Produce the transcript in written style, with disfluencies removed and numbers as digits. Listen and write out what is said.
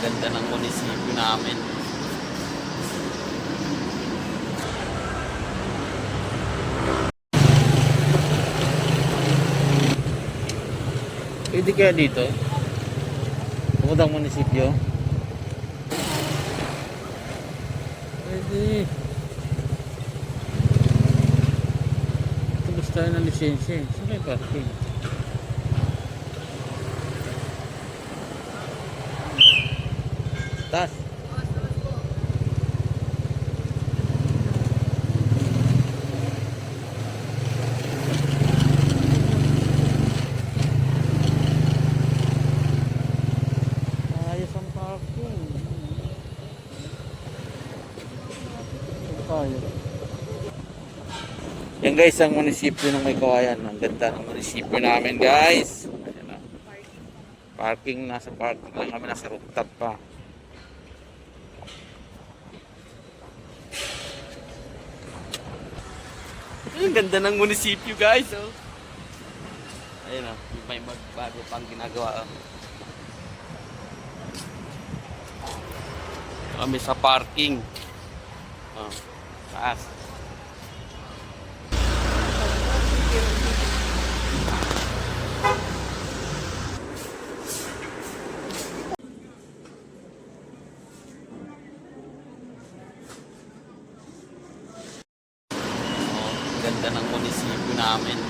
Ganda ng munisipyo namin. Pwede kaya dito? Pumunta ang munisipyo? Pwede. Tapos tayo ng lisensya. Saan kayo parking? Taas. Ayos ang parking. Tayo. Yan guys, ang munisipyo ng May Kawayan. Ang ganda ng munisipyo namin guys. Ayan na. Parking, nasa parking lang kami, nasa rooftop pa. Ang ganda ng munisipyo guys. Oh. Ayun o, may magbago pang ginagawa. Kami sa parking. Oh, taas. Ganda ng munisipyo namin.